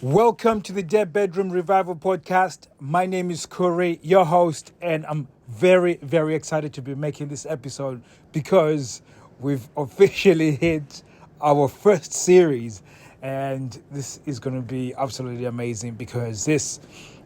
Welcome to the Dead Bedroom Revival Podcast. My name is Corey, your host, and I'm very, very excited to be making this episode because we've officially hit our first series, and this is going to be absolutely amazing because this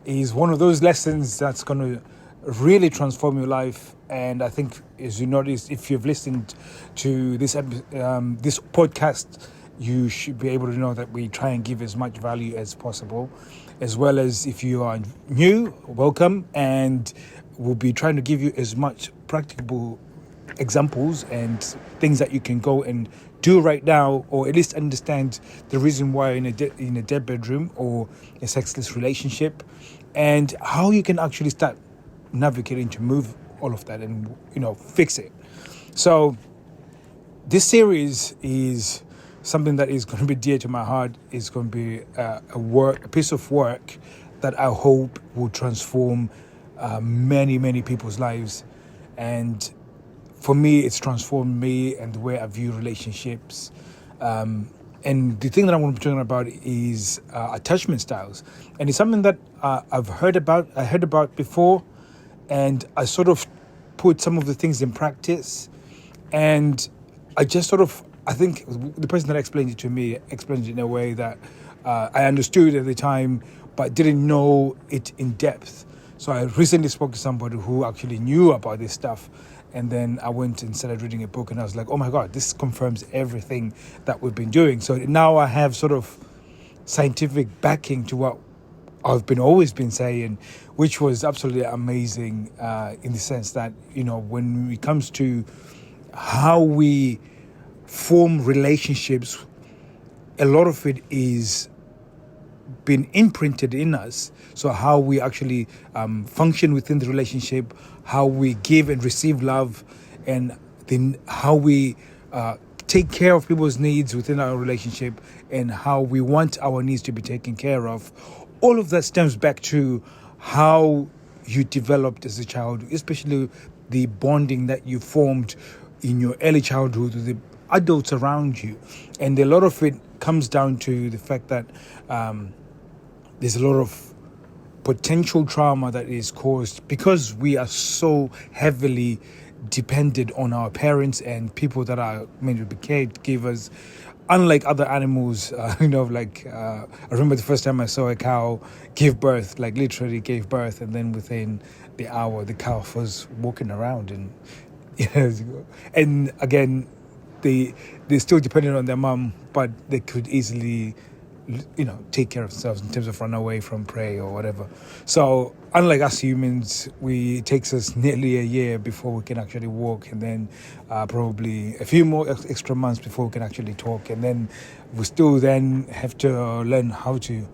is one of those lessons that's going to really transform your life. And I think, as you noticed, if you've listened to this podcast, you should be able to know that we try and give as much value as possible, as well as if you are new, welcome, and we'll be trying to give you as much practical examples and things that you can go and do right now, or at least understand the reason why in a dead bedroom or a sexless relationship, and how you can actually start navigating to move all of that and fix it. So this series is something that is going to be dear to my heart. Is going to be a piece of work that I hope will transform many people's lives. And for me, it's transformed me and the way I view relationships. And the thing that I want to be talking about is attachment styles. And it's something that I heard about before, and I sort of put some of the things in practice. And I think the person that explained it to me explained it in a way that I understood at the time, but didn't know it in depth. So I recently spoke to somebody who actually knew about this stuff. And then I went and started reading a book, and I was like, oh my God, this confirms everything that we've been doing. So now I have sort of scientific backing to what I've always been saying, which was absolutely amazing in the sense that, when it comes to how we form relationships, a lot of it is been imprinted in us. So how we actually function within the relationship, how we give and receive love, and then how we take care of people's needs within our relationship, and how we want our needs to be taken care of. All of that stems back to how you developed as a child, especially the bonding that you formed in your early childhood with the adults around you. And a lot of it comes down to the fact that there's a lot of potential trauma that is caused because we are so heavily dependent on our parents and people that are meant to be caregivers. Unlike other animals, I remember the first time I saw a cow give birth, like literally gave birth, and then within the hour, the cow was walking around, and and again, they're still dependent on their mum, but they could easily, take care of themselves in terms of run away from prey or whatever. So unlike us humans, it takes us nearly a year before we can actually walk, and then probably a few more extra months before we can actually talk, and then we still then have to learn how to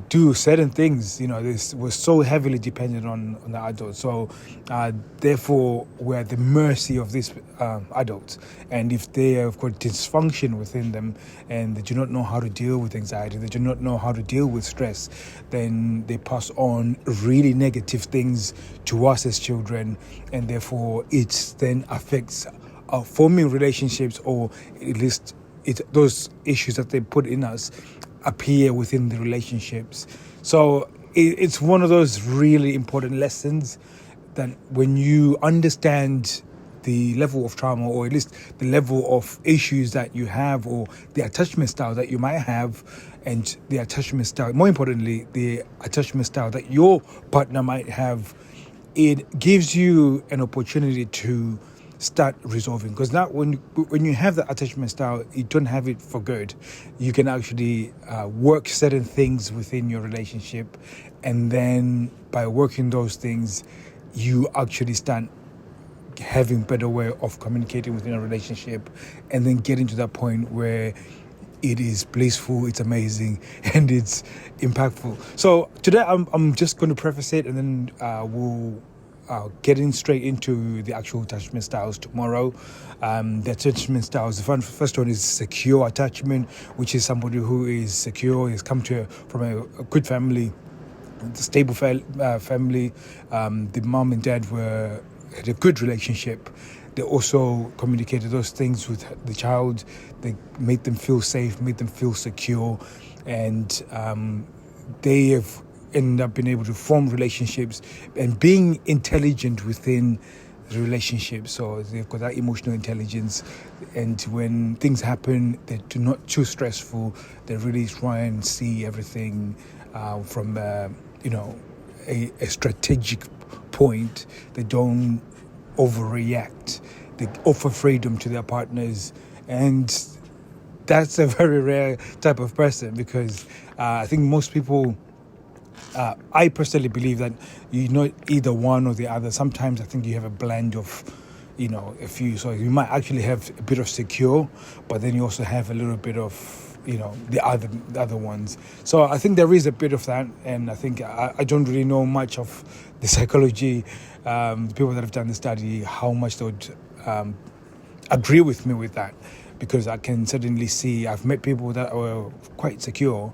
do certain things. We're so heavily dependent on the adults. So therefore, we're at the mercy of these adults. And if they have got dysfunction within them and they do not know how to deal with anxiety, they do not know how to deal with stress, then they pass on really negative things to us as children. And therefore, it then affects our forming relationships, or at least those issues that they put in us appear within the relationships. So it's one of those really important lessons that when you understand the level of trauma, or at least the level of issues that you have, or the attachment style that you might have, and the attachment style, more importantly, the attachment style that your partner might have, it gives you an opportunity to start resolving. Because now when you have that attachment style, you don't have it for good. You can actually work certain things within your relationship, and then by working those things, you actually start having better way of communicating within a relationship, and then getting to that point where it is blissful, it's amazing, and it's impactful. So today I'm just going to preface it, and then we'll getting straight into the actual attachment styles tomorrow. The attachment styles, the first one is secure attachment, which is somebody who is secure, has come from a good family, a stable family. The mom and dad had a good relationship. They also communicated those things with the child. They made them feel safe, made them feel secure. and they have ended up being able to form relationships and being intelligent within the relationship. So they've got that emotional intelligence, and when things happen, they're not too stressful. They really try and see everything from a strategic point. They don't overreact. They offer freedom to their partners, and that's a very rare type of person, because I think most people, I personally believe that you're not either one or the other. Sometimes I think you have a blend of, a few. So you might actually have a bit of secure, but then you also have a little bit of, the other ones. So I think there is a bit of that, and I think I don't really know much of the psychology, the people that have done the study, how much they would agree with me with that, because I can certainly see, I've met people that were quite secure,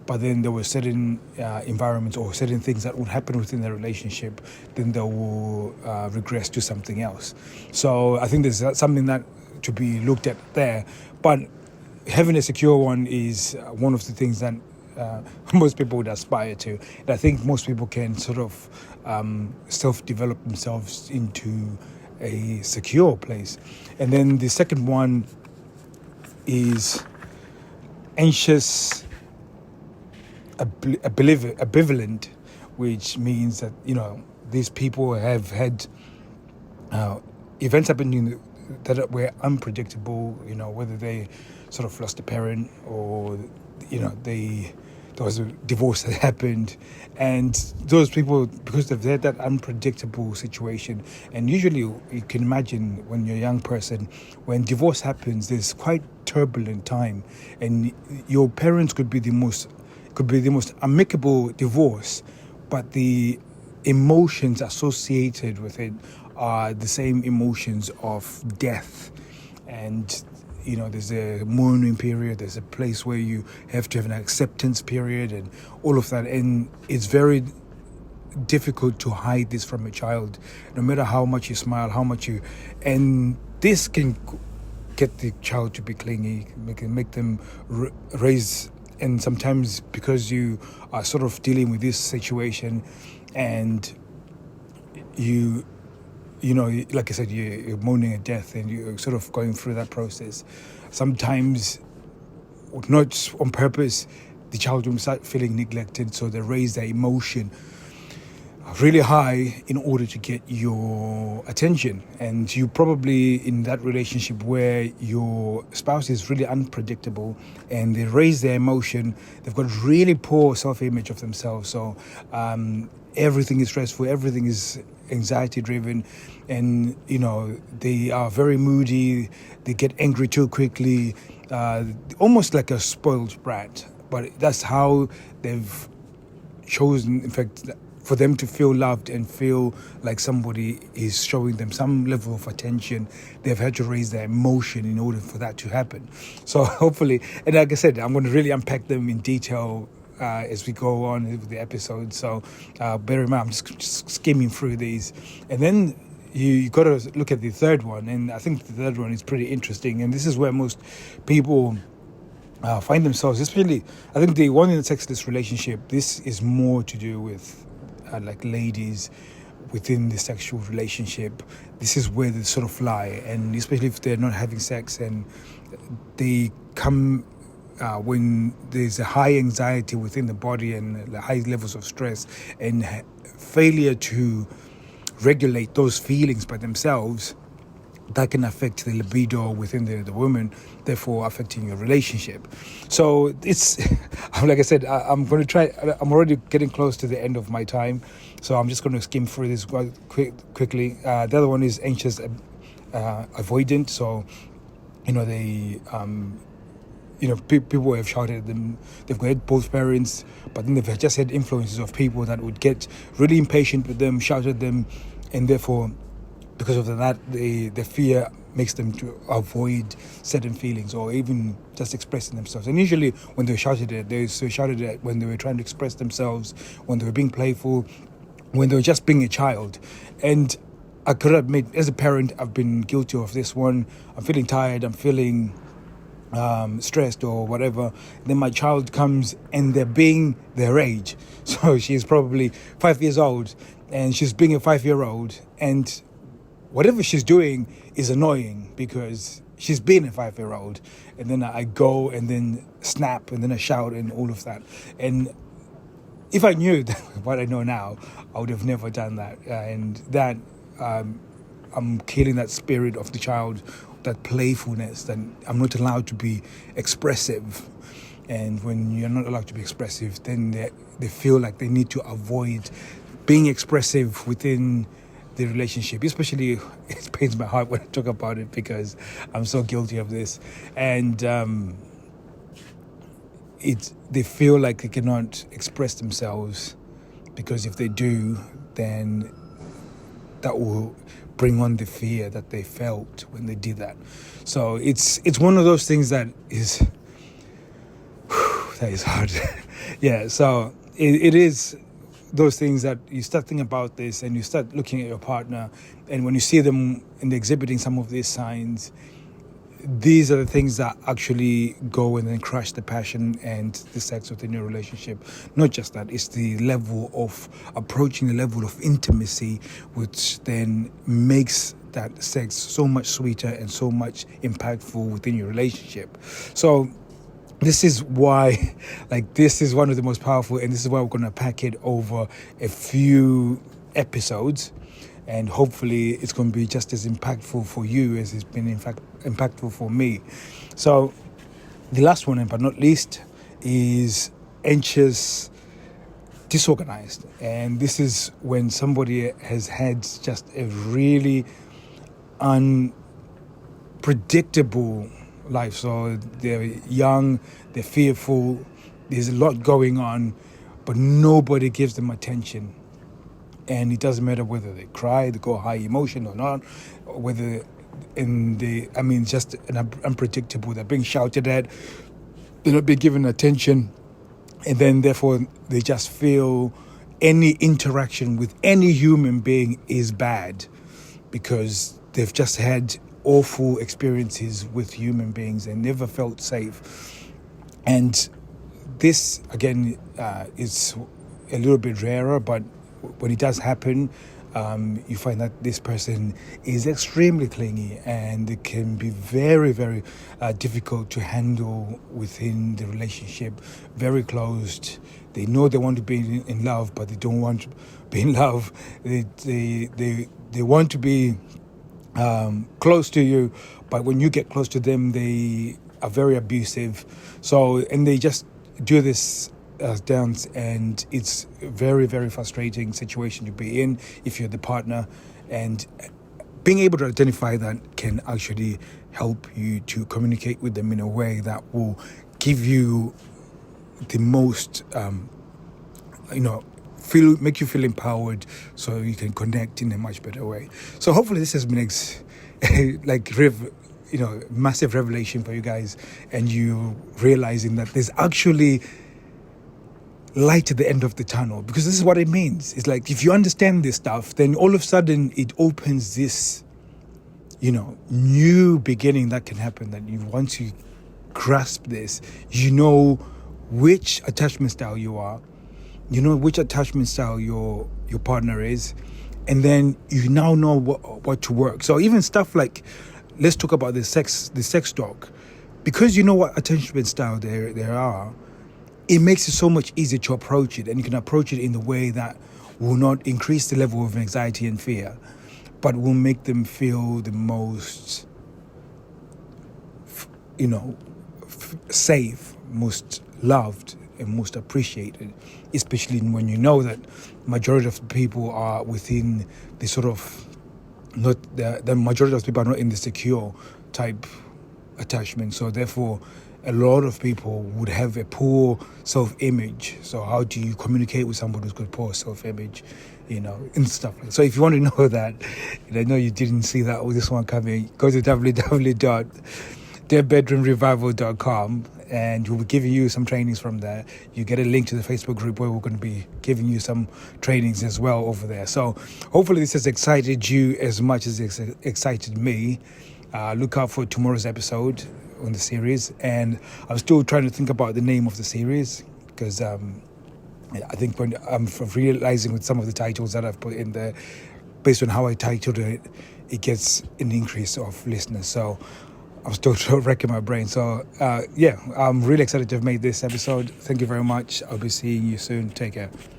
but then there were certain environments or certain things that would happen within the relationship, then they will regress to something else. So I think there's something that to be looked at there. But having a secure one is one of the things that most people would aspire to. And I think most people can sort of self-develop themselves into a secure place. And then the second one is anxious ambivalent, which means that these people have had events happening that were unpredictable. Whether they sort of lost a parent, or there was a divorce that happened, and those people, because they've had that unpredictable situation. And usually you can imagine, when you're a young person, when divorce happens, there's quite turbulent time, and your parents could be the most amicable divorce, but the emotions associated with it are the same emotions of death. And there's a mourning period, there's a place where you have to have an acceptance period, and all of that. And it's very difficult to hide this from a child, no matter how much you smile, and this can get the child to be clingy, make them raise. And sometimes, because you are sort of dealing with this situation, and like I said, you're mourning a death, and you're sort of going through that process. Sometimes, not on purpose, the child will start feeling neglected, so they raise their emotion really high in order to get your attention. And you probably in that relationship where your spouse is really unpredictable and they raise their emotion, they've got really poor self-image of themselves. So everything is stressful, everything is anxiety driven, and they are very moody, they get angry too quickly, almost like a spoiled brat. But that's how they've chosen, in fact, for them to feel loved and feel like somebody is showing them some level of attention. They've had to raise their emotion in order for that to happen. So hopefully, and like I said, I'm going to really unpack them in detail as we go on with the episode. So bear in mind, I'm just skimming through these. And then you got to look at the third one. And I think the third one is pretty interesting. And this is where most people find themselves, especially, I think the one in the sexless relationship, this is more to do with like ladies within the sexual relationship. This is where they sort of lie, and especially if they're not having sex, and they come when there's a high anxiety within the body and high levels of stress, and failure to regulate those feelings by themselves, that can affect the libido within the woman, therefore affecting your relationship. So it's, like I said, I'm going to try. I'm already getting close to the end of my time, so I'm just going to skim through this quickly. The other one is anxious avoidant. So, they, people have shouted at them. They've got both parents, but then they've just had influences of people that would get really impatient with them, shout at them, and therefore, because of that, the fear makes them to avoid certain feelings or even just expressing themselves. And usually when they were shouted at, they were shouted at when they were trying to express themselves, when they were being playful, when they were just being a child. And I could admit, as a parent, I've been guilty of this one. I'm feeling tired, I'm feeling stressed or whatever, then my child comes and they're being their age. So she's probably 5 years old and she's being a 5-year-old, and whatever she's doing is annoying because she's been a 5-year-old. And then I go and then snap and then I shout and all of that. And if I knew what I know now, I would have never done that. And that I'm killing that spirit of the child, that playfulness, that I'm not allowed to be expressive. And when you're not allowed to be expressive, then they feel like they need to avoid being expressive within the relationship. Especially, it pains my heart when I talk about it because I'm so guilty of this. And they feel like they cannot express themselves because if they do, then that will bring on the fear that they felt when they did that. So it's one of those things that is that is hard. Yeah, so it is those things that you start thinking about this and you start looking at your partner, and when you see them and they're exhibiting some of these signs, these are the things that actually go and then crush the passion and the sex within your relationship. Not just that, it's the level of approaching the level of intimacy, which then makes that sex so much sweeter and so much impactful within your relationship. So this is why, this is one of the most powerful, and this is why we're going to pack it over a few episodes. And hopefully it's going to be just as impactful for you as it's been, in fact, impactful for me. So the last one, but not least, is anxious, disorganized. And this is when somebody has had just a really unpredictable life. So they're young, they're fearful, there's a lot going on, but nobody gives them attention. And it doesn't matter whether they cry, they go high emotion or not, or whether just unpredictable. They're being shouted at, they're not being given attention, and then therefore they just feel any interaction with any human being is bad because they've just had awful experiences with human beings and never felt safe. And this, again, is a little bit rarer, but when it does happen, you find that this person is extremely clingy, and it can be very, very difficult to handle within the relationship. Very closed. They know they want to be in love, but they don't want to be in love. They want to be close to you, but when you get close to them, they are very abusive. So, and they just do this dance, and it's a very, very frustrating situation to be in if you're the partner. And being able to identify that can actually help you to communicate with them in a way that will give you the most, make you feel empowered, so you can connect in a much better way. So hopefully this has been massive revelation for you guys, and you realizing that there's actually light at the end of the tunnel, because this is what it means. It's like, if you understand this stuff, then all of a sudden it opens this, new beginning that can happen. That you, once you grasp this, you know which attachment style you are, you know which attachment style your partner is, and then you now know what to work. So even stuff like, let's talk about the sex talk, because you know what attachment style there are. It makes it so much easier to approach it, and you can approach it in the way that will not increase the level of anxiety and fear, but will make them feel the most, safe, most loved, and most appreciated, especially when you know that majority of the people are within the sort of, not the majority of people are not in the secure type attachment. So therefore, a lot of people would have a poor self-image. So how do you communicate with somebody who's got poor self-image, and stuff like that. So if you want to know that, and I know you didn't see that with this one coming, go to www.therbedroomrevival.com, and we'll be giving you some trainings from there. You get a link to the Facebook group where we're going to be giving you some trainings as well over there. So hopefully this has excited you as much as it excited me. Look out for tomorrow's episode. on the series, and I'm still trying to think about the name of the series because I think when I'm realizing with some of the titles that I've put in there, based on how I titled it, it gets an increase of listeners. So I'm still wrecking my brain. So I'm really excited to have made this episode. Thank you very much. I'll be seeing you soon. Take care.